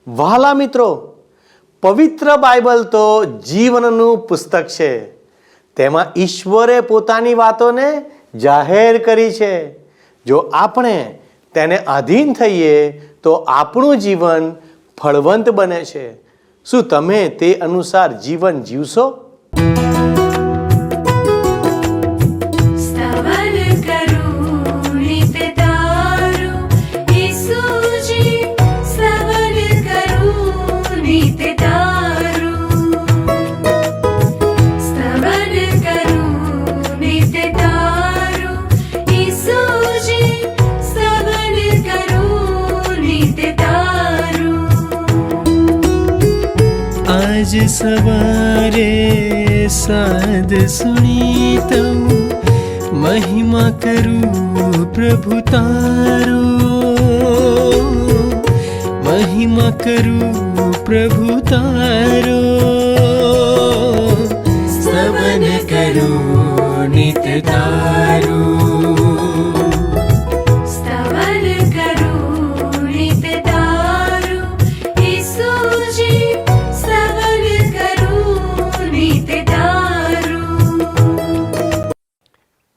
વહાલા મિત્રો, પવિત્ર બાઇબલ તો જીવનનું પુસ્તક છે. તેમાં ઈશ્વરે પોતાની વાતોને જાહેર કરી છે. જો આપણે તેને આધીન થઈએ તો આપણું જીવન ફળવંત બને છે. શું તમે તે અનુસાર જીવન જીવશો? आज सवारे साध सुनी तो महिमा करूं प्रभु तारो, महिमा करूं प्रभु तारो, स्तवन करूं नित तारो.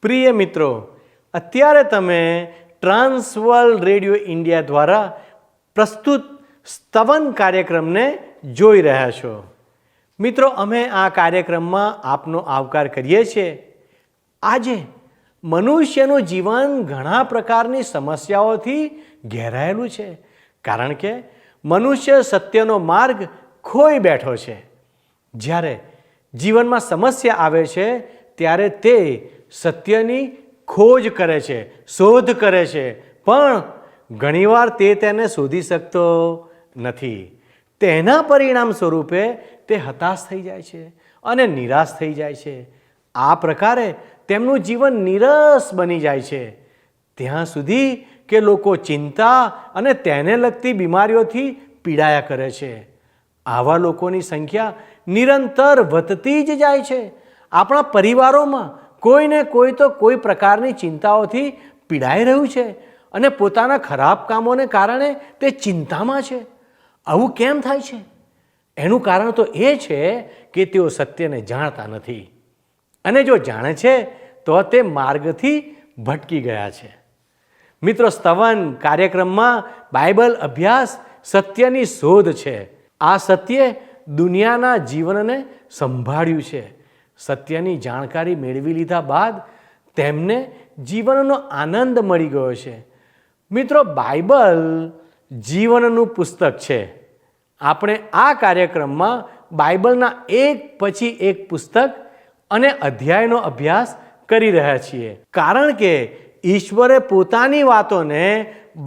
પ્રિય મિત્રો, અત્યારે તમે ટ્રાન્સવર્લ્ડ રેડિયો ઇન્ડિયા દ્વારા પ્રસ્તુત સ્તવન કાર્યક્રમને જોઈ રહ્યા છો. મિત્રો, અમે આ કાર્યક્રમમાં આપનો આવકાર કરીએ છીએ. આજે મનુષ્યનું જીવન ઘણા પ્રકારની સમસ્યાઓથી ઘેરાયેલું છે, કારણ કે મનુષ્ય સત્યનો માર્ગ ખોઈ બેઠો છે. જ્યારે જીવનમાં સમસ્યા આવે છે ત્યારે તે સત્યની ખોજ કરે છે, શોધ કરે છે, પણ ઘણીવાર તે તેને શોધી શકતો નથી. તેના પરિણામ સ્વરૂપે તે હતાશ થઈ જાય છે અને નિરાશ થઈ જાય છે. આ પ્રકારે તેમનું જીવન નીરસ બની જાય છે, ત્યાં સુધી કે લોકો ચિંતા અને તેને લગતી બીમારીઓથી પીડાયા કરે છે. આવા લોકોની સંખ્યા નિરંતર વધતી જ જાય છે. આપણા પરિવારોમાં કોઈને કોઈ તો કોઈ પ્રકારની ચિંતાઓથી પીડાઈ રહ્યું છે અને પોતાના ખરાબ કામોને કારણે તે ચિંતામાં છે. આવું કેમ થાય છે? એનું કારણ તો એ છે કે તેઓ સત્યને જાણતા નથી, અને જો જાણે છે તો તે માર્ગથી ભટકી ગયા છે. મિત્રો, સ્તવન કાર્યક્રમમાં બાઇબલ અભ્યાસ સત્યની શોધ છે. આ સત્યે દુનિયાના જીવનને સંભાળ્યું છે. સત્યની જાણકારી મેળવી લીધા બાદ તેમને જીવનનો આનંદ મળી ગયો છે. મિત્રો, બાઇબલ જીવનનું પુસ્તક છે. આપણે આ કાર્યક્રમમાં બાઇબલના એક પછી એક પુસ્તક અને અધ્યાયનો અભ્યાસ કરી રહ્યા છીએ, કારણ કે ઈશ્વરે પોતાની વાતોને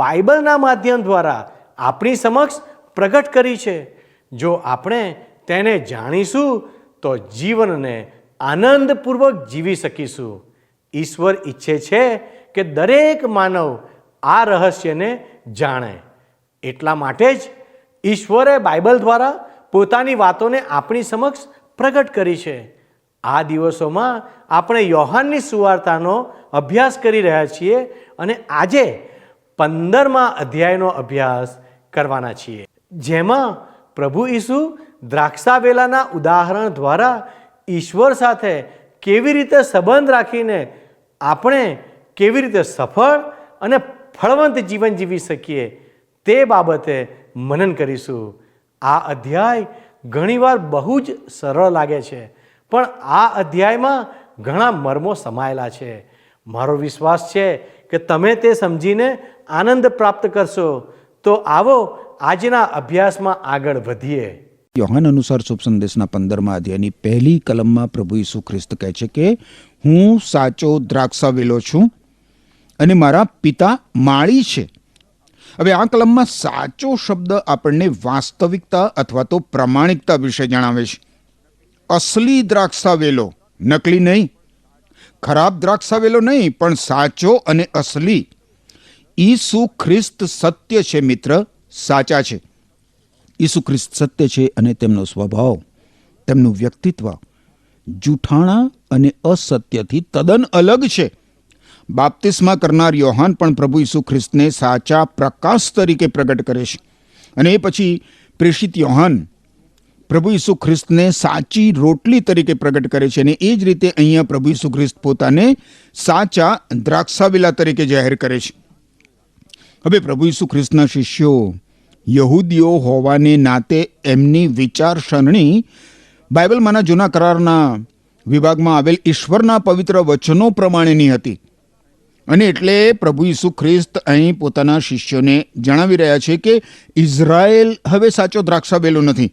બાઇબલના માધ્યમ દ્વારા આપણી સમક્ષ પ્રગટ કરી છે. જો આપણે તેને જાણીશું તો જીવનને આનંદપૂર્વક જીવી શકીશું. ઈશ્વર ઈચ્છે છે કે દરેક માનવ આ રહસ્યને જાણે. એટલા માટે જ ઈશ્વરે બાઇબલ દ્વારા પોતાની વાતોને આપણી સમક્ષ પ્રગટ કરી છે. આ દિવસોમાં આપણે યોહાનની સુવાર્તાનો અભ્યાસ કરી રહ્યા છીએ અને આજે 15મા અધ્યાયનો અભ્યાસ કરવાના છીએ, જેમાં પ્રભુ ઈસુ દ્રાક્ષાવેલાના ઉદાહરણ દ્વારા ઈશ્વર સાથે કેવી રીતે સંબંધ રાખીને આપણે કેવી રીતે સફળ અને ફળવંત જીવન જીવી શકીએ તે બાબતે મનન કરીશું. આ અધ્યાય ઘણીવાર બહુ જ સરળ લાગે છે, પણ આ અધ્યાયમાં ઘણા મર્મો સમાયેલા છે. મારો વિશ્વાસ છે કે તમે તે સમજીને આનંદ પ્રાપ્ત કરશો. તો આવો આજના અભ્યાસમાં આગળ વધીએ. યોહાન અનુસાર શુભ સંદેશના 15મા અધ્યાયની પહેલી કલમમાં પ્રભુ ઈસુ ખ્રિસ્ત કહે છે કે હું સાચો દ્રાક્ષાવેલો છું અને મારા પિતા માળી છે. હવે આ કલમમાં સાચો શબ્દ આપણને વાસ્તવિકતા અથવા તો પ્રામાણિકતા વિશે જણાવે છે. અસલી દ્રાક્ષાવેલો, નકલી નહીં, ખરાબ દ્રાક્ષાવેલો નહીં, પણ સાચો અને અસલી. ઈસુ ખ્રિસ્ત સત્ય છે મિત્ર, સાચા છે. ઈસુ ખ્રિસ્ત સત્ય છે અને તેમનો સ્વભાવ, તેમનું વ્યક્તિત્વ જૂઠાણા અને અસત્યથી તદ્દન અલગ છે. બાપ્તિસ્મા કરનાર યોહાન પણ પ્રભુ ઈસુ ખ્રિસ્તને સાચા પ્રકાશ તરીકે પ્રગટ કરે છે. અને એ પછી પ્રેષિત યોહાન પ્રભુ ઈસુ ખ્રિસ્તને સાચી રોટલી તરીકે પ્રગટ કરે છે અને એ જ રીતે અહીંયા પ્રભુ ઈસુ ખ્રિસ્ત પોતાને સાચા દ્રાક્ષાવેલા તરીકે જાહેર કરે છે. હવે પ્રભુ ઈસુ ખ્રિસ્તના શિષ્યો યહૂદીઓ હોવાને નાતે એમની વિચારસરણી બાઇબલમાંના જૂના કરારના વિભાગમાં આવેલ ઈશ્વરના પવિત્ર વચનો પ્રમાણેની હતી. અને એટલે પ્રભુ ઈસુ ખ્રિસ્ત અહીં પોતાના શિષ્યોને જણાવી રહ્યા છે કે ઇઝરાયેલ હવે સાચો દ્રાક્ષાવેલો નથી.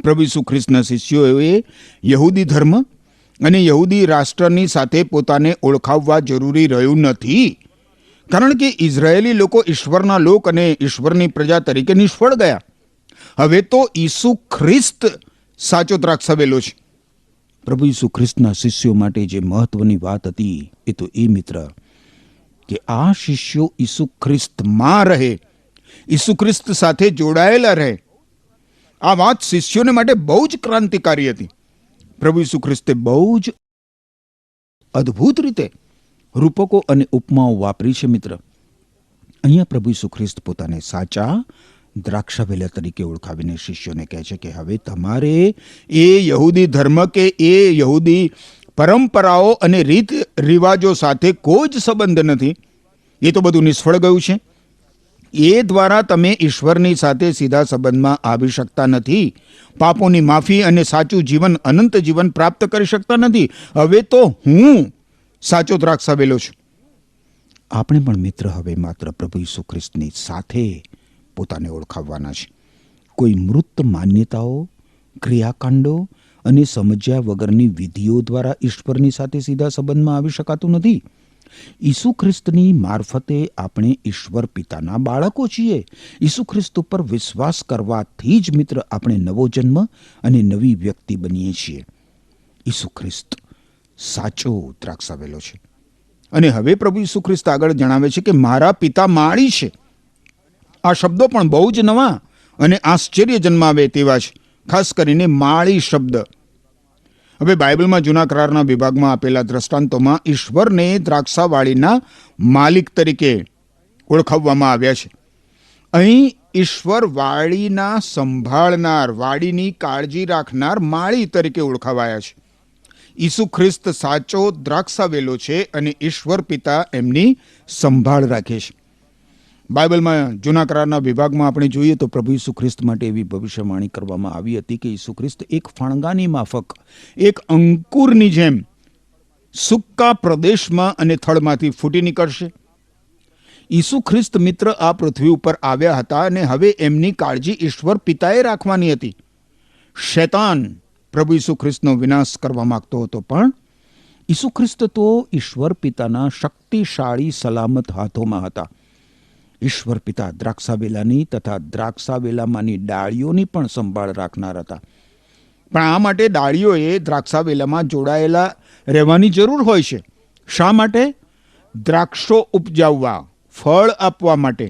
પ્રભુ ઈસુ ખ્રિસ્તના શિષ્યોએ યહૂદી ધર્મ અને યહૂદી રાષ્ટ્રની સાથે પોતાને ઓળખાવવા જરૂરી રહ્યું નથી, કારણ કે ઇઝરાયેલી લોકો ઈશ્વરના લોક અને ઈશ્વરની પ્રજા તરીકે નિષ્ફળ ગયા. હવે તો ઈસુ ખ્રિસ્ત સાચો દ્રાક્ષાવેલો છે. પ્રભુ ઈસુ ખ્રિસ્તના શિષ્યો માટે જે મહત્વની વાત હતી એ તો એ મિત્ર કે આ શિષ્યો ઈસુ ખ્રિસ્તમાં રહે, ઈસુ ખ્રિસ્ત સાથે જોડાયેલા રહે. આ વાત શિષ્યોને માટે બહુ જ ક્રાંતિકારી હતી. પ્રભુ ઈસુ ખ્રિસ્તે બહુ જ અદ્ભુત રીતે રૂપકો અને ઉપમાઓ વાપરી છે મિત્ર. અહીંયા પ્રભુ ઈસુ ખ્રિસ્ત પોતાને સાચા દ્રાક્ષાવેલા તરીકે ઓળખાવીને શિષ્યોને કહે છે કે હવે તમારે એ યહૂદી ધર્મ કે એ યહૂદી પરંપરાઓ અને રીત રિવાજો સાથે કોઈ જ સંબંધ નથી. એ તો બધું નિષ્ફળ ગયું છે. એ દ્વારા તમે ઈશ્વરની સાથે સીધા સંબંધમાં આવી શકતા નથી. પાપોની માફી અને સાચું જીવન, અનંત જીવન પ્રાપ્ત કરી શકતા નથી. હવે તો હું સાચો દ્રાક્ષાવેલો છું. આપણે પણ મિત્ર હવે માત્ર પ્રભુ ઈસુ ખ્રિસ્તની સાથે પોતાને ઓળખાવવાના છે. કોઈ મૃત માન્યતાઓ, ક્રિયાકાંડો અને સમજ્યા વગરની વિધિઓ દ્વારા ઈશ્વરની સાથે સીધા સંબંધમાં આવી શકાતું નથી. ઈસુ ખ્રિસ્તની મારફતે આપણે ઈશ્વર પિતાના બાળકો છીએ. ઈસુ ખ્રિસ્ત ઉપર વિશ્વાસ કરવાથી જ મિત્ર આપણે નવો જન્મ અને નવી વ્યક્તિ બનીએ છીએ. ઈસુ ખ્રિસ્ત સાચો દ્રાક્ષાવેલો છે. અને હવે પ્રભુ ઈસુ ખ્રિસ્ત આગળ જણાવે છે કે મારા પિતા માળી છે. આ શબ્દો પણ બહુ જ નવા અને આશ્ચર્ય જન્માવે તેવા છે, ખાસ કરીને માળી શબ્દ. હવે બાઇબલમાં જૂના કરારના વિભાગમાં આપેલા દ્રષ્ટાંતોમાં ઈશ્વરને દ્રાક્ષાવાળીના માલિક તરીકે ઓળખાવવામાં આવ્યા છે. અહીં ઈશ્વર વાડીના સંભાળનાર, વાડીની કાળજી રાખનાર માળી તરીકે ઓળખાવાયા છે. ઈસુ ખ્રિસ્ત સાચો દ્રાક્ષાવેલો છે અને ઈશ્વર પિતા એમની સંભાળ રાખે છે. બાઇબલમાં જૂના કરારના વિભાગમાં આપણે જોઈએ તો પ્રભુ ઈસુ ખ્રિસ્ત માટે એવી ભવિષ્યવાણી કરવામાં આવી હતી કે ઈસુ ખ્રિસ્ત એક ફણગાની માફક, એક અંકુરની જેમ સૂકા પ્રદેશમાં અને થળમાંથી ફૂટી નીકળશે. ઈસુ ખ્રિસ્ત મિત્ર આ પૃથ્વી ઉપર આવ્યા હતા અને હવે એમની કાળજી ઈશ્વર પિતાએ રાખવાની હતી. શૈતાન પ્રભુ ઈસુ ખ્રિસ્તનો વિનાશ કરવા માંગતો હતો, પણ ઈસુ ખ્રિસ્ત તો ઈશ્વર પિતાના શક્તિશાળી સલામત હાથોમાં હતા. ઈશ્વર પિતા દ્રાક્ષાવેલાની તથા દ્રાક્ષાવેલામાંની ડાળીઓની પણ સંભાળ રાખનાર હતા. પણ આ માટે ડાળીઓએ દ્રાક્ષાવેલામાં જોડાયેલા રહેવાની જરૂર હોય છે. શા માટે? દ્રાક્ષો ઉપજાવવા, ફળ આપવા માટે.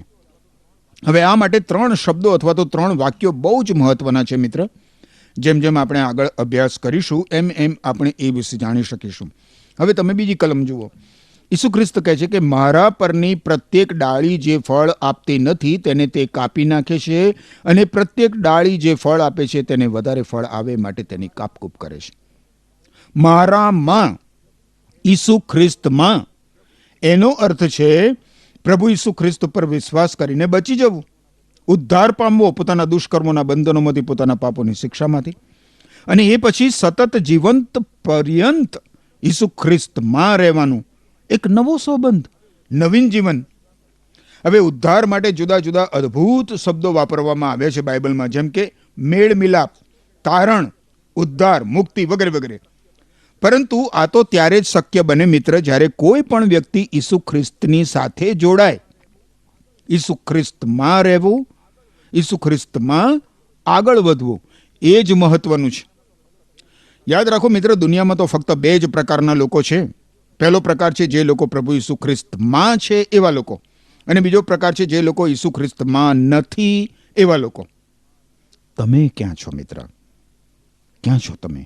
હવે આ માટે 3 શબ્દો અથવા તો 3 વાક્યો બહુ જ મહત્વના છે મિત્ર. જેમ જેમ આપણે આગળ અભ્યાસ કરીશું એમ એમ આપણે એ વિશે જાણી શકીશું. હવે તમે બીજી કલમ જુઓ. ઈસુ ખ્રિસ્ત કહે છે કે મારા પરની પ્રત્યેક ડાળી જે ફળ આપતી નથી તેને તે કાપી નાખે છે, અને પ્રત્યેક ડાળી જે ફળ આપે છે તેને વધારે ફળ આવે માટે તેની કાપકૂપ કરે છે. મારામાં, ઈસુ ખ્રિસ્તમાં, એનો અર્થ છે પ્રભુ ઈસુ ખ્રિસ્ત પર વિશ્વાસ કરીને બચી જવું, ઉદ્ધાર પામવો પોતાના દુષ્કર્મોના બંધનોમાંથી, પોતાના પાપોની શિક્ષામાંથી, અને એ પછી સતત જીવંત પર્યંત ઈસુ ખ્રિસ્તમાં રહેવાનું. એક નવો સંબંધ, નવીન જીવન. હવે ઉદ્ધાર માટે જુદા જુદા અદ્ભુત શબ્દો વાપરવામાં આવ્યા છે બાઇબલમાં, જેમ કે મેળ મિલાપ, તારણ, ઉદ્ધાર, મુક્તિ વગેરે વગેરે. પરંતુ આ તો ત્યારે જ શક્ય બને મિત્ર જ્યારે કોઈ પણ વ્યક્તિ ઈસુ ખ્રિસ્તની સાથે જોડાય. ઈસુ ખ્રિસ્તમાં રહેવું, ઈસુ ખ્રિસ્તમાં આગળ વધવું, એ જ મહત્વનું છે. યાદ રાખો મિત્ર, દુનિયામાં તો ફક્ત 2 જ પ્રકારના લોકો છે. પહેલો પ્રકાર છે જે લોકો પ્રભુ ઈસુ ખ્રિસ્તમાં છે એવા લોકો, અને બીજો પ્રકાર છે જે લોકો ઈસુ ખ્રિસ્તમાં નથી એવા લોકો. તમે ક્યાં છો મિત્ર? ક્યાં છો તમે?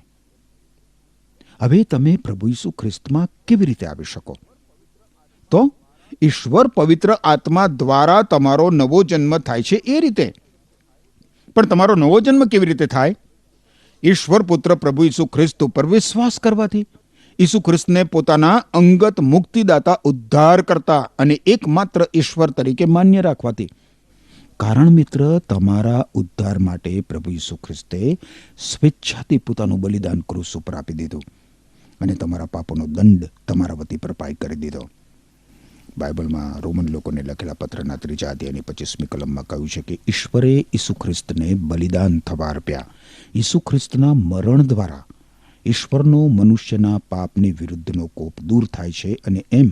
હવે તમે પ્રભુ ઈસુ ખ્રિસ્તમાં કેવી રીતે આવી શકો? તો ઈશ્વર પવિત્ર આત્મા દ્વારા તમારો નવો જન્મ થાય છે એ રીતે. પણ તમારો નવો જન્મ કેવી રીતે થાય? ઈશ્વર પુત્ર પ્રભુ ઈસુ ખ્રિસ્ત ઉપર વિશ્વાસ કરવાથી, ઈસુ ખ્રિસ્તને પોતાના અંગત મુક્તિદાતા, ઉદ્ધાર કરતા અને એકમાત્ર ઈશ્વર તરીકે માન્ય રાખવાથી. કારણ મિત્ર, તમારા ઉદ્ધાર માટે પ્રભુ ઈસુ ખ્રિસ્તે સ્વેચ્છાથી પોતાનું બલિદાન ક્રૂસ ઉપર આપી દીધું અને તમારા પાપોનો દંડ તમારા વતી ભરપાઈ કરી દીધો. બાઇબલમાં રોમન લોકોને લખેલા પત્રના 3 અધ્યાયની 25મી કલમમાં કહ્યું છે કે ઈશ્વરે ઈસુ ખ્રિસ્તને બલિદાન થવા અર્પ્યા. ઈસુ ખ્રિસ્તના મરણ દ્વારા ઈશ્વરનો મનુષ્યના પાપની વિરુદ્ધનો કોપ દૂર થાય છે અને એમ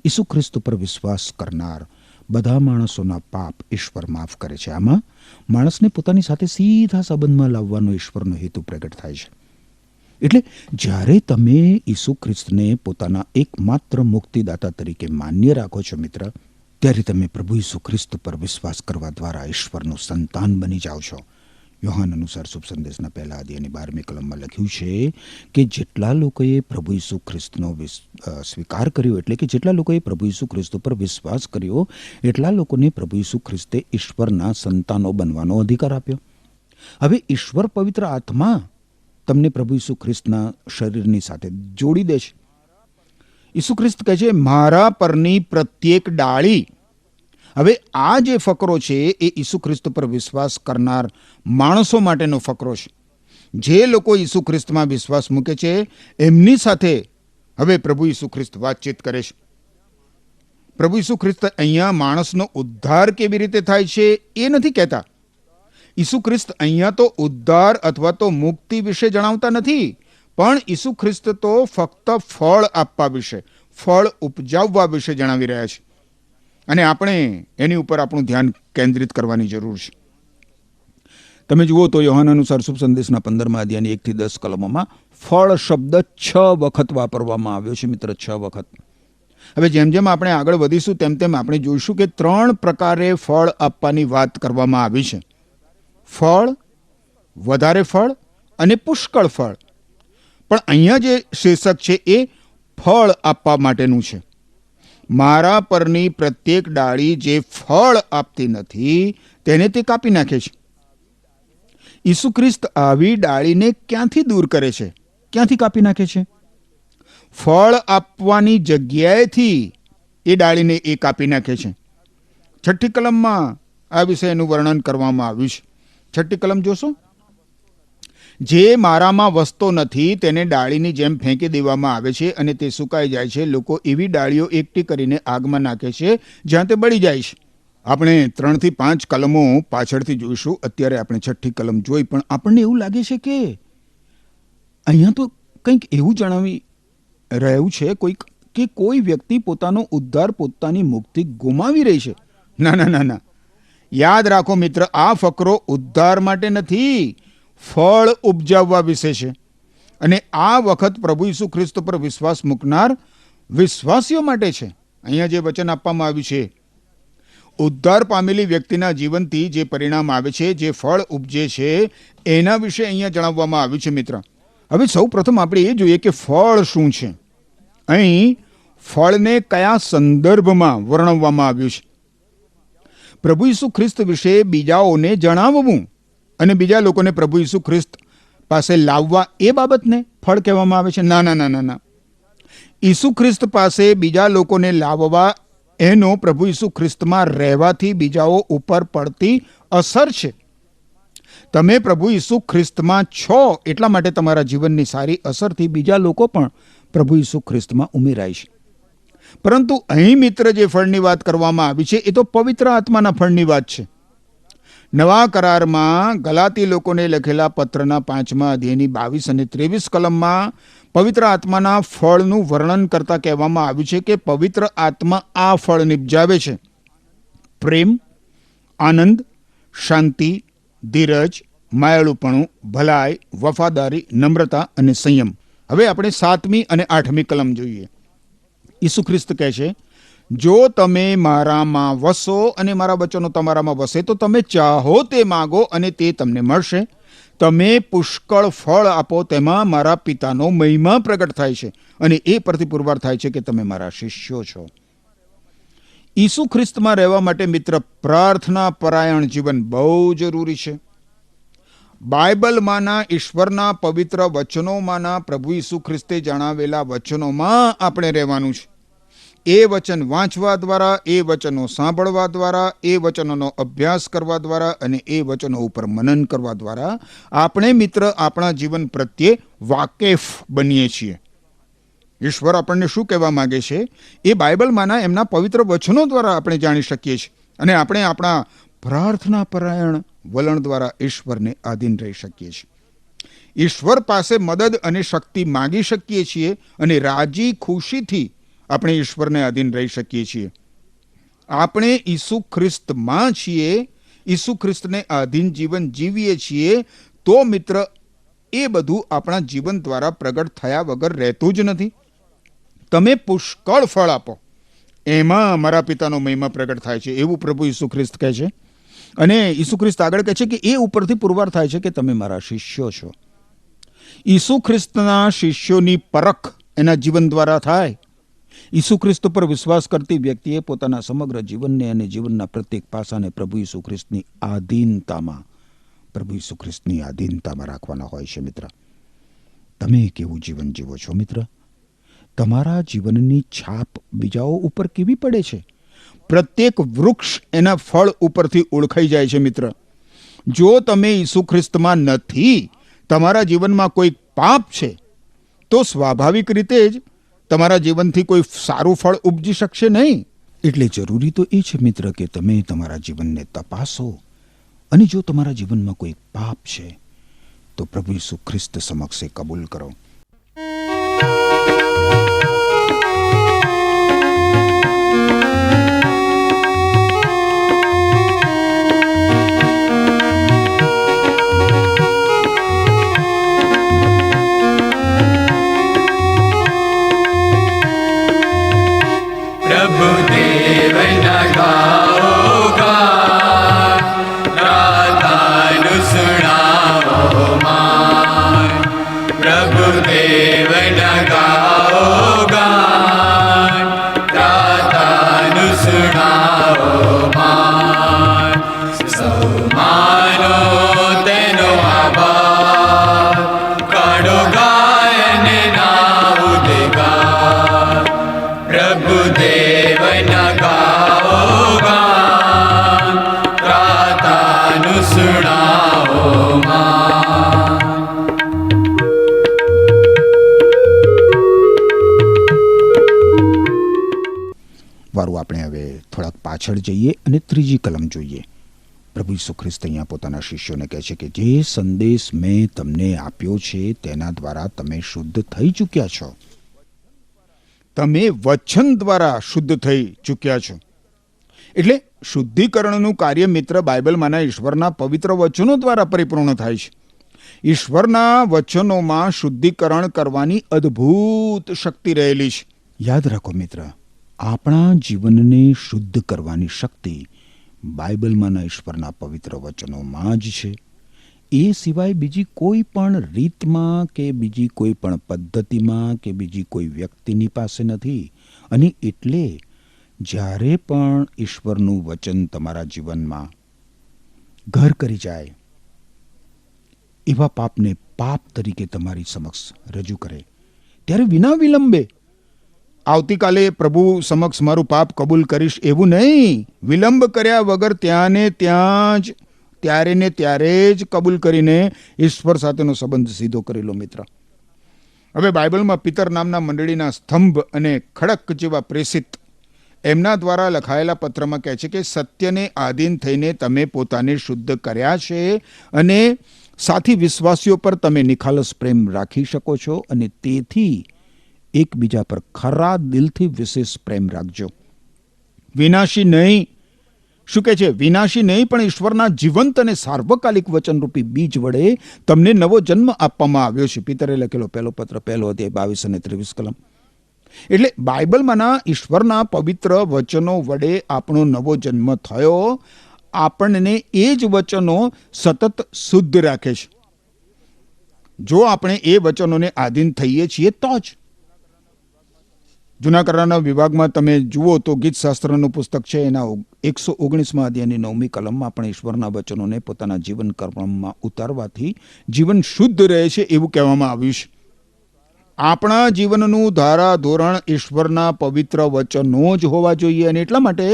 ઈસુ ખ્રિસ્ત પર વિશ્વાસ કરનાર બધા માણસોના પાપ ઈશ્વર માફ કરે છે. આમાં માણસને પોતાની સાથે સીધા સંબંધમાં લાવવાનો ઈશ્વરનો હેતુ પ્રગટ થાય છે. એટલે જ્યારે તમે ઈસુ ખ્રિસ્તને પોતાના એકમાત્ર મુક્તિદાતા તરીકે માન્ય રાખો છો મિત્ર, ત્યારે તમે પ્રભુ ઈસુ ખ્રિસ્ત પર વિશ્વાસ કરવા દ્વારા ઈશ્વરનું સંતાન બની જાઓ છો. યોહાન અનુસાર શુભ સંદેશના 1 અધ્યાયની 12મી કલમમાં લખ્યું છે કે જેટલા લોકોએ પ્રભુ ઈસુ ખ્રિસ્તનો સ્વીકાર કર્યો, એટલે કે જેટલા લોકોએ પ્રભુ ઈસુ ખ્રિસ્ત પર વિશ્વાસ કર્યો, એટલા લોકોને પ્રભુ ઈસુ ખ્રિસ્તે ઈશ્વરના સંતાનો બનવાનો અધિકાર આપ્યો. હવે ઈશ્વર પવિત્ર આત્મા તમને પ્રભુ ઈસુ ખ્રિસ્તના શરીરની સાથે જોડી દે છે. ઈસુ ખ્રિસ્ત કહે છે, મારા પરની પ્રત્યેક ડાળી. હવે આ જે ફકરો છે એ ઈસુ ખ્રિસ્ત પર વિશ્વાસ કરનાર માણસો માટેનો ફકરો છે. જે લોકો ઈસુ ખ્રિસ્તમાં વિશ્વાસ મૂકે છે એમની સાથે હવે પ્રભુ ઈસુ ખ્રિસ્ત વાતચીત કરે છે. પ્રભુ ઈસુ ખ્રિસ્ત અહીંયા માણસનો ઉદ્ધાર કેવી રીતે થાય છે એ નથી કહેતા. ઈસુ ખ્રિસ્ત અહીંયા તો ઉદ્ધાર અથવા તો મુક્તિ વિશે જણાવતા નથી, પણ ઈસુ ખ્રિસ્ત તો ફક્ત ફળ આપવા વિશે, ફળ ઉપજાવવા વિશે જણાવી રહ્યા છે અને આપણે એની ઉપર આપણું ધ્યાન કેન્દ્રિત કરવાની જરૂર છે. તમે જુઓ તો યોહાન અનુસાર શુભ સંદેશના 15મા અધ્યાયની 1 થી 10 કલમોમાં ફળ શબ્દ 6 વખત વાપરવામાં આવ્યો છે મિત્ર, 6 વખત. હવે જેમ જેમ આપણે આગળ વધીશું તેમ તેમ આપણે જોઈશું કે 3 પ્રકારે ફળ આપવાની વાત કરવામાં આવી છે: ફળ, વધારે ફળ અને પુષ્કળ ફળ. પણ અહીંયા જે શીર્ષક છે એ ફળ આપવા માટેનું છે. મારા પરની પ્રત્યેક ડાળી જે ફળ આપતી નથી તેને તે કાપી નાખે છે. ઈસુ ખ્રિસ્ત આવી ડાળીને ક્યાંથી દૂર કરે છે, ક્યાંથી કાપી નાખે છે? ફળ આપવાની જગ્યાએથી એ ડાળીને એ કાપી નાખે છે. 6ઠ્ઠી કલમમાં આ વિષયનું વર્ણન કરવામાં આવ્યું છે. 6ઠ્ઠી કલમ જોશો. જે મારામાં વસતો નથી તેને ડાળીની જેમ ફેંકી દેવામાં આવે છે અને તે સુકાઈ જાય છે. લોકો એવી ડાળીઓ એકઠી કરીને આગમાં નાખે છે જ્યાં તે બળી જાય છે. આપણે 3 થી 5 કલમો પાછળથી જોઈશું. અત્યારે આપણે 6ઠ્ઠી કલમ જોઈ, પણ આપણને એવું લાગે છે કે અહીંયા તો કંઈક એવું જણાવી રહ્યું છે કે કોઈ વ્યક્તિ પોતાનો ઉદ્ધાર, પોતાની મુક્તિ ગુમાવી રહી છે. ના ના ના ના, યાદ રાખો મિત્ર, આ ફકરો ઉદ્ધાર માટે નથી, ફળ ઉપજાવવા વિશે છે. અને આ વખત પ્રભુ ઈસુ ખ્રિસ્ત પર વિશ્વાસ મૂકનાર વિશ્વાસીઓ માટે છે. અહીંયા જે વચન આપવામાં આવ્યું છે, ઉદ્ધાર પામેલી વ્યક્તિના જીવનથી જે પરિણામ આવે છે, જે ફળ ઉપજે છે, એના વિશે અહીંયા જણાવવામાં આવ્યું છે મિત્ર. હવે સૌ પ્રથમ આપણે એ જોઈએ કે ફળ શું છે. અહીં ફળને કયા સંદર્ભમાં વર્ણવવામાં આવ્યું છે? પ્રભુ ઈસુ ખ્રિસ્ત વિશે બીજાઓને જણાવવું અને બીજા લોકોને પ્રભુ ઈસુ ખ્રિસ્ત પાસે લાવવા, એ બાબતને ફળ કહેવામાં આવે છે? ના ના ના ના ના. ઈસુ ખ્રિસ્ત પાસે બીજા લોકોને લાવવા એનો પ્રભુ ઈસુ ખ્રિસ્તમાં રહેવાથી બીજાઓ ઉપર પડતી અસર છે. તમે પ્રભુ ઈસુ ખ્રિસ્તમાં છો એટલા માટે તમારા જીવનની સારી અસરથી બીજા લોકો પણ પ્રભુ ઈસુ ખ્રિસ્તમાં ઉમેરાય છે. પરંતુ અહીં મિત્ર જે ફળની વાત કરવામાં આવી છે એ તો પવિત્ર આત્માના ફળની વાત છે. નવા કરારમાં ગલાતી લોકોને લખેલા પત્રના 5મા અધ્યાયની 22 અને 23 કલમમાં પવિત્ર આત્માના ફળનું વર્ણન કરતા કહેવામાં આવ્યું છે કે પવિત્ર આત્મા આ ફળ નિપજાવે છે: પ્રેમ, આનંદ, શાંતિ, ધીરજ, માયાળુપણું, ભલાઈ, વફાદારી, નમ્રતા અને સંયમ. હવે આપણે 7મી અને 8મી કલમ જોઈએ. ઈસુ ખ્રિસ્ત કહે છે, જો તમે મારામાં વસો અને મારા વચનો તમારામાં વસે તો તમે ચાહો તે માગો અને તે તમને મળશે. તમે પુષ્કળ ફળ આપો, તેમાં મારા પિતાનો મહિમા પ્રગટ થાય છે અને એ પરથી પુરવાર થાય છે કે તમે મારા શિષ્યો છો. ઈસુ ખ્રિસ્તમાં રહેવા માટે મિત્ર પ્રાર્થના પરાયણ જીવન બહુ જરૂરી છે. બાઇબલમાંના ઈશ્વરના પવિત્ર વચનોમાંના પ્રભુ ઈસુ ખ્રિસ્તે જણાવેલા વચનોમાં આપણે રહેવાનું છે. એ વચન વાંચવા દ્વારા, એ વચનો સાંભળવા દ્વારા, એ વચનોનો અભ્યાસ કરવા દ્વારા અને એ વચનો ઉપર મનન કરવા દ્વારા આપણે મિત્ર આપણા જીવન પ્રત્યે વાકેફ બનીએ છીએ. ઈશ્વર આપણને શું કહેવા માંગે છે એ બાઇબલમાંના એમના પવિત્ર વચનો દ્વારા આપણે જાણી શકીએ છીએ અને આપણે આપણા પ્રાર્થના પરાયણ વલણ દ્વારા ઈશ્વરને આધીન રહી શકીએ છીએ. ઈશ્વર પાસે મદદ અને શક્તિ માંગી શકીએ છીએ અને રાજી ખુશીથી આપણે ઈશ્વરને આધીન રહી શકીએ છીએ. આપણે ઈસુ ખ્રિસ્તમાં છીએ, ઈસુ ખ્રિસ્તને આધીન જીવન જીવીએ છીએ તો મિત્ર એ બધું આપણા જીવન દ્વારા પ્રગટ થયા વગર રહેતું જ નથી. તમે પુષ્કળ ફળ આપો, એમાં મારા પિતાનો મહિમા પ્રગટ થાય છે, એવું પ્રભુ ઈસુ ખ્રિસ્ત કહે છે. અને ઈસુ ખ્રિસ્ત આગળ કહે છે કે એ ઉપરથી પુરવાર થાય છે કે તમે મારા શિષ્યો છો. ઈસુ ખ્રિસ્તના શિષ્યોની પરખ એના જીવન દ્વારા થાય. ઈસુ ખ્રિસ્ત પર વિશ્વાસ કરતી વ્યક્તિએ પોતાના સમગ્ર જીવનને અને જીવનના પ્રત્યેક પાસાને પ્રભુ ઈસુ ખ્રિસ્તની આધીનતામાં રાખવાના હોય છે. મિત્ર, તમે કેવું જીવન જીવો છો? મિત્ર, તમારા જીવનની છાપ બીજાઓ ઉપર કેવી પડે છે? પ્રત્યેક વૃક્ષ એના ફળ ઉપરથી ઓળખાઈ જાય છે. મિત્ર, જો તમે ઈસુ ખ્રિસ્તમાં નથી, તમારા જીવનમાં કોઈ પાપ છે, તો સ્વાભાવિક રીતે જ તમારા જીવનથી કોઈ સારું ફળ ઉપજી શકશે નહીં. એટલે જરૂરી તો એ છે મિત્ર કે તમે તમારા જીવનને તપાસો અને જો તમારા જીવનમાં કોઈ પાપ છે તો પ્રભુ ઈસુ ખ્રિસ્ત સમક્ષ કબૂલ કરો. વારું આપણે હવે થોડાક પાછળ જઈએ અને ત્રીજી કલમ જોઈએ. પ્રભુ ઈસુ ખ્રિસ્ત અહીંયા પોતાના શિષ્યોને કહે છે કે જે સંદેશ મેં તમને આપ્યો છે તેના દ્વારા તમે શુદ્ધ થઈ ચૂક્યા છો. તમે વચન દ્વારા શુદ્ધ થઈ ચૂક્યા છો. એટલે શુદ્ધિકરણનું કાર્ય મિત્ર બાઇબલમાંના ઈશ્વરના પવિત્ર વચનો દ્વારા પરિપૂર્ણ થાય છે. ઈશ્વરના વચનોમાં શુદ્ધિકરણ કરવાની અદ્ભુત શક્તિ રહેલી છે. યાદ રાખો મિત્ર, આપણા જીવનને શુદ્ધ કરવાની શક્તિ બાઇબલમાંના ઈશ્વરના પવિત્ર વચનોમાં જ છે. એ સિવાય બીજી કોઈ પણ રીતમાં કે બીજી કોઈ પણ પદ્ધતિમાં કે બીજી કોઈ વ્યક્તિની પાસે નથી. અને એટલે જ્યારે પણ ઈશ્વરનું વચન તમારા જીવનમાં ઘર કરી જાય, એવા પાપને પાપ તરીકે તમારી સમક્ષ રજૂ કરે, ત્યારે વિના વિલંબે આવતીકાલે પ્રભુ સમક્ષ મારું પાપ કબૂલ કરીશ એવું નહીં, વિલંબ કર્યા વગર ત્યારે ને ત્યારે જ કબૂલ કરીને ઈશ્વર સાથેનો સંબંધ સીધો કરી લો. મિત્ર, હવે બાઇબલમાં પિતર નામના મંડળીના સ્તંભ અને ખડક જેવા પ્રેષિત એમના દ્વારા લખાયેલા પત્રમાં કહે છે કે સત્યને આધીન થઈને તમે પોતાને શુદ્ધ કર્યા છે અને સાથી વિશ્વાસીઓ પર તમે નિખાલસ પ્રેમ રાખી શકો છો અને તેથી એકબીજા પર ખરા દિલથી વિશેષ પ્રેમ રાખજો. વિનાશી નહીં, શું કહે છે? વિનાશી નહીં પણ ઈશ્વરના જીવંત અને સાર્વકાલિક વચનરૂપી બીજ વડે તમને નવો જન્મ આપવામાં આવ્યો છે. પિતરે લખેલો પહેલો પત્ર 1 અધ્યાય 22 અને 23 કલમ. એટલે બાઇબલમાંના ઈશ્વરના પવિત્ર વચનો વડે આપણો નવો જન્મ થયો. આપણને એ જ વચનો સતત શુદ્ધ રાખે છે. જો આપણે એ વચનોને આધીન થઈએ છીએ તો જ. જૂના કરારના વિભાગમાં તમે જુઓ તો ગીતશાસ્ત્રનું પુસ્તક છે, એના 119મા અધ્યાયની 9મી કલમમાં પણ ઈશ્વરના વચનોને પોતાના જીવન કર્મમાં ઉતારવાથી જીવન શુદ્ધ રહે છે એવું કહેવામાં આવ્યું છે. આપણા જીવનનું ધારા ધોરણ ઈશ્વરના પવિત્ર વચનો જ હોવા જોઈએ, અને એટલા માટે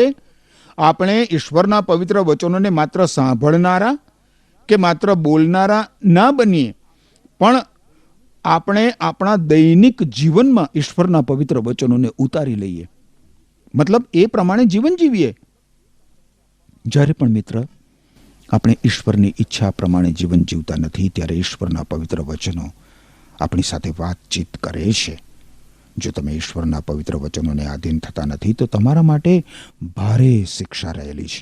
આપણે ઈશ્વરના પવિત્ર વચનોને માત્ર સાંભળનારા કે માત્ર બોલનારા ના બનીએ, પણ આપણે આપણા દૈનિક જીવનમાં ઈશ્વરના પવિત્ર વચનોને ઉતારી લઈએ, મતલબ એ પ્રમાણે જીવન જીવીએ. જ્યારે પણ મિત્ર આપણે ઈશ્વરની ઈચ્છા પ્રમાણે જીવન જીવતા નથી, ત્યારે ઈશ્વરના પવિત્ર વચનો આપણી સાથે વાતચીત કરે છે. જો તમે ઈશ્વરના પવિત્ર વચનોને આધીન થતા નથી તો તમારા માટે ભારે શિક્ષા રહેલી છે.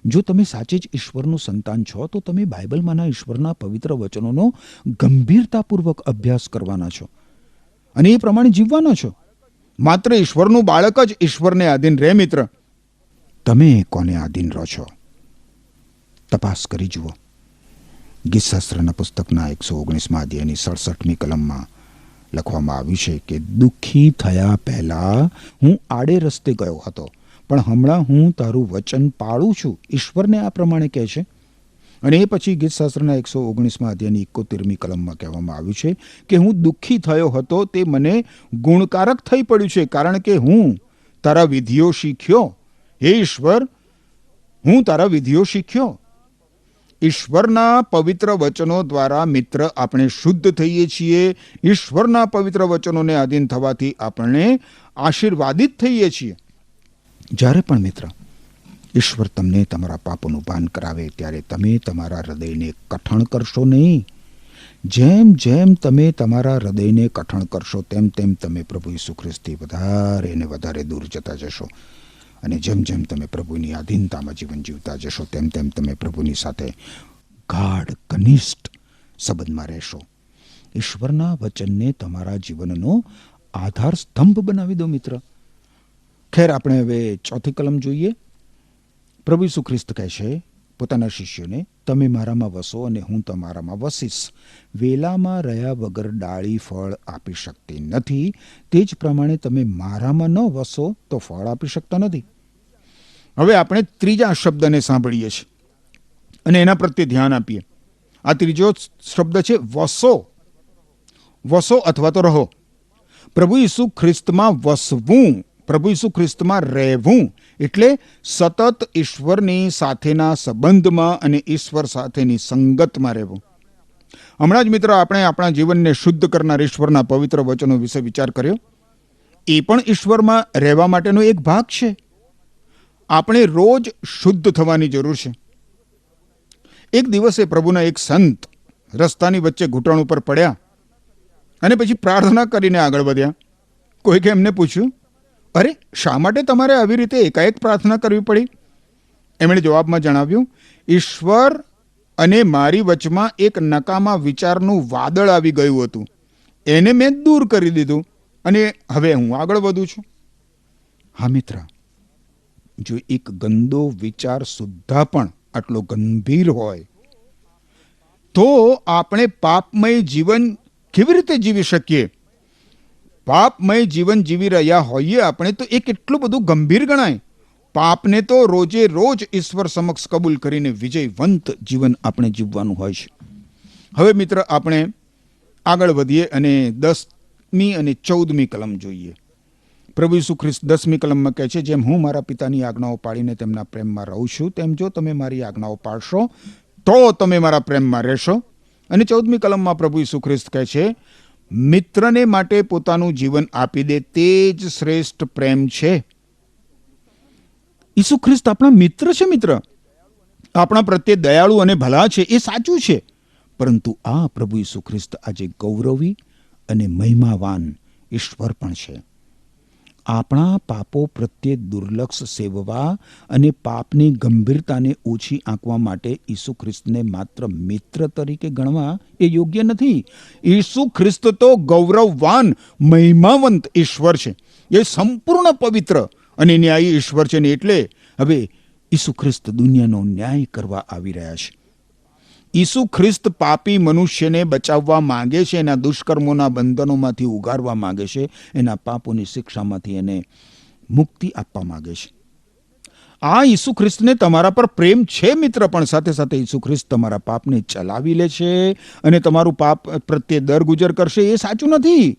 જો તમે સાચે જ ઈશ્વરનું સંતાન છો તો તમે બાઇબલમાંના ઈશ્વરના પવિત્ર વચનોનો ગંભીરતાપૂર્વક અભ્યાસ કરવાના છો અને એ પ્રમાણે જીવવાના છો. માત્ર ઈશ્વરનું બાળક જ ઈશ્વરને આધીન રહે. મિત્ર, તમે કોને આધીન રહો છો? તપાસ કરી જુઓ. ગીતશાસ્ત્રના પુસ્તકના 119મા અધ્યાયની 67મી કલમમાં લખવામાં આવ્યું છે કે દુઃખી થયા પહેલા હું આડે રસ્તે ગયો હતો, પણ હમણાં હું તારું વચન પાળું છું. ઈશ્વરને આ પ્રમાણે કહે છે. અને એ પછી ગીતશાસ્ત્રના 119મા અધ્યાયની 71મી કલમમાં કહેવામાં આવ્યું છે કે હું દુઃખી થયો હતો, તે મને ગુણકારક થઈ પડ્યું છે, કારણ કે હું તારા વિધિઓ શીખ્યો. હે ઈશ્વર, હું તારા વિધિઓ શીખ્યો. ઈશ્વરના પવિત્ર વચનો દ્વારા મિત્ર આપણે શુદ્ધ થઈએ છીએ. ઈશ્વરના પવિત્ર વચનોને આધીન થવાથી આપણે આશીર્વાદિત થઈએ છીએ. જ્યારે પણ મિત્ર ઈશ્વર તમને તમારા પાપોનું ભાન કરાવે ત્યારે તમે તમારા હૃદયને કઠણ કરશો નહીં. જેમ જેમ તમે તમારા હૃદયને કઠણ કરશો તેમ તેમ તમે પ્રભુ ઈસુ ખ્રિસ્તથી વધારે ને વધારે દૂર જતા જશો. અને જેમ જેમ તમે પ્રભુની આધીનતામાં જીવન જીવતા જશો તેમ તેમ તમે પ્રભુની સાથે ગાઢ ઘનિષ્ઠ સંબંધમાં રહેશો. ઈશ્વરના વચનને તમારા જીવનનો આધાર સ્તંભ બનાવી દો મિત્ર. ખેર, આપણે હવે 4થી કલમ જોઈએ. પ્રભુ ઈસુ ખ્રિસ્ત કહે છે પોતાના શિષ્યોને, તમે મારામાં વસો અને હું તમારામાં વસીશ. વેલામાં રહ્યા વગર ડાળી ફળ આપી શકતી નથી, તે જ પ્રમાણે તમે મારામાં ન વસો તો ફળ આપી શકતા નથી. હવે આપણે ત્રીજા શબ્દને સાંભળીએ છીએ અને એના પ્રત્યે ધ્યાન આપીએ. આ ત્રીજો શબ્દ છે વસો. વસો અથવા તો રહો. પ્રભુ ઈસુ ખ્રિસ્તમાં વસવું, પ્રભુ ઈસુ ખ્રિસ્તમાં રહેવું એટલે સતત ઈશ્વરની સાથેના સંબંધમાં અને ઈશ્વર સાથેની સંગતમાં રહેવું. હમણાં જ મિત્રો આપણે આપણા જીવનને શુદ્ધ કરનાર ઈશ્વરના પવિત્ર વચનો વિશે વિચાર કર્યો. એ પણ ઈશ્વરમાં રહેવા માટેનો એક ભાગ છે. આપણે રોજ શુદ્ધ થવાની જરૂર છે. એક દિવસે પ્રભુના એક સંત રસ્તાની વચ્ચે ઘૂંટણ ઉપર પડ્યા અને પછી પ્રાર્થના કરીને આગળ વધ્યા. કોઈકે એમને પૂછ્યું, અરે, શા માટે તમારે આવી રીતે એકાએક પ્રાર્થના કરવી પડી? એમણે જવાબમાં જણાવ્યું, ઈશ્વર અને મારી વચમાં એક નકામા વિચારનું વાદળ આવી ગયું હતું. એને મેં દૂર કરી દીધું અને હવે હું આગળ વધું છું. હા મિત્ર, જો એક ગંદો વિચાર સુદ્ધા પણ આટલો ગંભીર હોય તો આપણે પાપમય જીવન કેવી રીતે જીવી શકીએ? પાપમય જીવન જીવી રહ્યા હોઈએ આપણે તો એ કેટલું બધું ગંભીર ગણાય. પાપને તો રોજે રોજ ઈશ્વર સમક્ષ કબૂલ કરીને વિજયવંત જીવન આપણે જીવવાનું હોય છે. હવે મિત્ર આપણે આગળ વધીએ અને 10મી અને 14મી કલમ જોઈએ. પ્રભુ ઈસુ ખ્રિસ્ત 10મી કલમમાં કહે છે, જેમ હું મારા પિતાની આજ્ઞાઓ પાળીને તેમના પ્રેમમાં રહું છું, તેમ જો તમે મારી આજ્ઞાઓ પાળશો તો તમે મારા પ્રેમમાં રહેશો. અને 14મી કલમમાં પ્રભુ ઈસુ ખ્રિસ્ત કહે છે, મિત્રને માટે પોતાનું જીવન આપી દે તે જ શ્રેષ્ઠ પ્રેમ છે. ઈસુ ખ્રિસ્ત આપણા મિત્ર છે. મિત્ર આપણા પ્રત્યે દયાળુ અને ભલા છે, એ સાચું છે. પરંતુ આ પ્રભુ ઈસુ ખ્રિસ્ત આજે ગૌરવી અને મહિમાવાન ઈશ્વર પણ છે. આપણા પાપો પ્રત્યે દુર્લક્ષ સેવવા અને પાપની ગંભીરતાને ઓછી આંકવા માટે ઈસુ ખ્રિસ્તને માત્ર મિત્ર તરીકે ગણવા એ યોગ્ય નથી. ઈસુ ખ્રિસ્ત તો ગૌરવવાન મહિમાવંત ઈશ્વર છે. એ સંપૂર્ણ પવિત્ર અને ન્યાયી ઈશ્વર છે ને એટલે હવે ઈસુ ખ્રિસ્ત દુનિયાનો ન્યાય કરવા આવી રહ્યા છે. ઈસુ ખ્રિસ્ત પાપી મનુષ્યને બચાવવા માંગે છે, એના દુષ્કર્મોના બંધનોમાંથી ઉગારવા માંગે છે, એના પાપોની શિક્ષામાંથી એને મુક્તિ આપવા માંગે છે. આ ઈસુ ખ્રિસ્તને તમારા પર પ્રેમ છે મિત્ર, પણ સાથે સાથે ઈસુ ખ્રિસ્ત તમારા પાપને ચલાવી લે છે અને તમારું પાપ પ્રત્યે દરગુજર કરશે, એ સાચું નથી.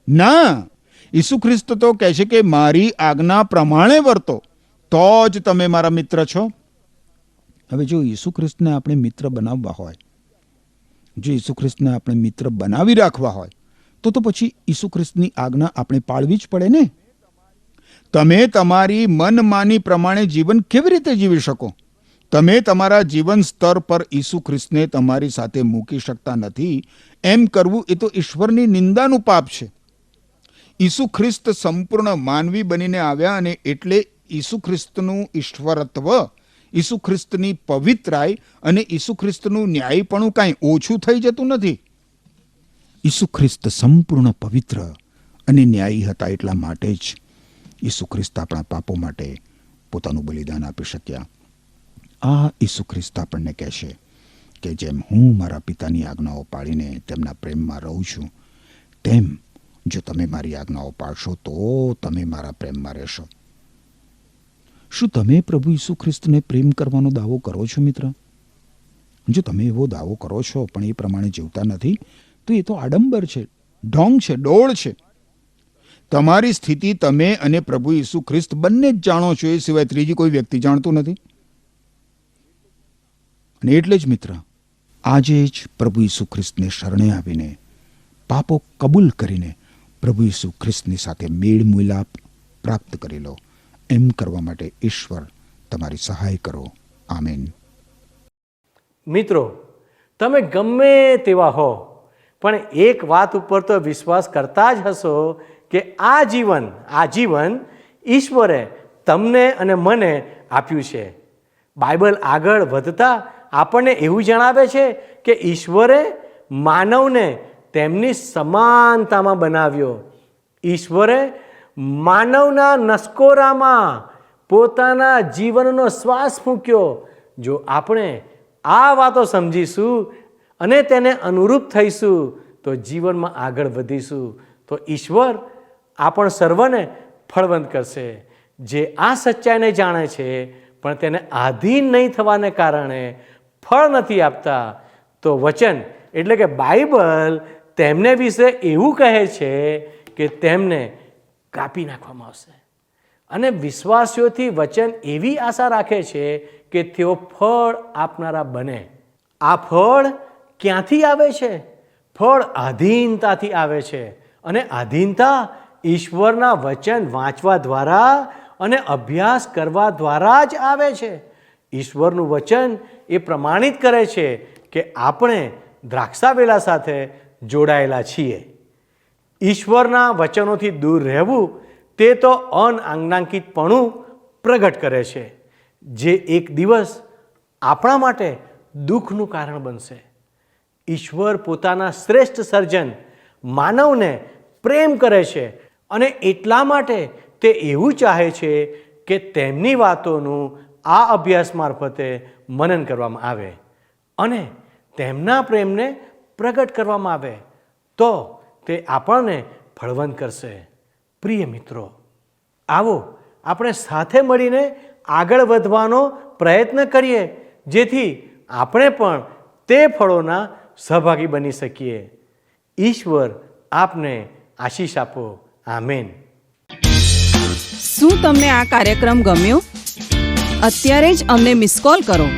ના, ઈસુ ખ્રિસ્ત તો કહે છે કે મારી આજ્ઞા પ્રમાણે વર્તો તો જ તમે મારા મિત્ર છો. હવે જો ઈસુ ખ્રિસ્તને આપણે મિત્ર બનાવવા હોય, જો ઈસુ ખ્રિસ્તને આપણે મિત્ર બનાવી રાખવા હોય તો પછી ઈસુ ખ્રિસ્તની આજ્ઞા આપણે પાળવી જ પડે ને. તમે તમારી મનમાની પ્રમાણે જીવન કેવી રીતે જીવી શકો? તમે તમારા જીવન સ્તર પર ઈસુ ખ્રિસ્તને તમારી સાથે મૂકી શકતા નથી. એમ કરવું એ તો ઈશ્વરની નિંદાનું પાપ છે. ઈસુ ખ્રિસ્ત સંપૂર્ણ માનવી બનીને આવ્યા અને એટલે ઈસુ ખ્રિસ્તનું ઈશ્વરત્વ, ઈસુ ખ્રિસ્તની પવિત્રાઈ અને ઈસુ ખ્રિસ્તનું ન્યાયીપણું કાંઈ ઓછું થઈ જતું નથી. ઈસુ ખ્રિસ્ત સંપૂર્ણ પવિત્ર અને ન્યાયી હતા, એટલા માટે જ ઈસુ ખ્રિસ્ત આપણા પાપો માટે પોતાનું બલિદાન આપી શક્યા. આ ઈસુ ખ્રિસ્ત આપણને કહે છે કે જેમ હું મારા પિતાની આજ્ઞાઓ પાળીને તેમના પ્રેમમાં રહું છું, તેમ જો તમે મારી આજ્ઞાઓ પાળશો તો તમે મારા પ્રેમમાં રહેશો. શું તમે પ્રભુ ઈસુ ખ્રિસ્તને પ્રેમ કરવાનો દાવો કરો છો મિત્ર? જો તમે એવો દાવો કરો છો પણ એ પ્રમાણે જીવતા નથી તો એ તો આડંબર છે, ઢોંગ છે, ડોળ છે. તમારી સ્થિતિ તમે અને પ્રભુ ઈસુ ખ્રિસ્ત બંને જ જાણો છો, એ સિવાય ત્રીજી કોઈ વ્યક્તિ જાણતું નથી. અને એટલે જ મિત્ર, આજે જ પ્રભુ ઈસુ ખ્રિસ્તને શરણે આવીને પાપો કબૂલ કરીને પ્રભુ ઈસુ ખ્રિસ્તની સાથે મેળ મિલાપ પ્રાપ્ત કરી લો. એમ કરવા માટે ઈશ્વર તમારી સહાય કરો. આમેન. મિત્રો, તમે ગમે તેવા હો પણ એક વાત ઉપર તો વિશ્વાસ કરતા જ હશો કે આ જીવન ઈશ્વરે તમને અને મને આપ્યું છે. બાઇબલ આગળ વધતા આપણને એવું જણાવે છે કે ઈશ્વરે માનવને તેમની સમાનતામાં બનાવ્યો. ઈશ્વરે માનવના નસકોરામાં પોતાના જીવનનો શ્વાસ ફૂંક્યો. જો આપણે આ વાતો સમજીશું અને તેને અનુરૂપ થઈશું તો જીવનમાં આગળ વધીશું, તો ઈશ્વર આપણ સર્વને ફળવંત કરશે. જે આ સચ્ચાઈને જાણે છે પણ તેને આધીન નહીં થવાને કારણે ફળ નથી આપતા, તો વચન એટલે કે બાઇબલ તેમને વિશે એવું કહે છે કે તેમને કાપી નાખવામાં આવશે. અને વિશ્વાસીઓથી વચન એવી આશા રાખે છે કે તેઓ ફળ આપનારા બને. આ ફળ ક્યાંથી આવે છે? ફળ આધીનતાથી આવે છે. અને આધીનતા ઈશ્વરના વચન વાંચવા દ્વારા અને અભ્યાસ કરવા દ્વારા જ આવે છે. ઈશ્વરનું વચન એ પ્રમાણિત કરે છે કે આપણે દ્રાક્ષાવેલા સાથે જોડાયેલા છીએ. ઈશ્વરના વચનોથી દૂર રહેવું તે તો અનાજ્ઞાંકિતપણું પ્રગટ કરે છે, જે એક દિવસ આપણા માટે દુઃખનું કારણ બનશે. ઈશ્વર પોતાના શ્રેષ્ઠ સર્જન માનવને પ્રેમ કરે છે અને એટલા માટે તે એવું ચાહે છે કે તેમની વાતોનું આ અભ્યાસ મારફતે મનન કરવામાં આવે અને તેમના પ્રેમને પ્રગટ કરવામાં આવે, તો તે આપણને ફળવંત કરશે. પ્રિય મિત્રો, આવો આપણે સાથે મળીને આગળ વધવાનો પ્રયત્ન કરીએ, જેથી આપણે પણ તે ફળોના સહભાગી બની શકીએ. ઈશ્વર આપને આશીષ આપો. આમેન. શું તમને આ કાર્યક્રમ ગમ્યો? અત્યારે જ અમને મિસ કોલ કરો.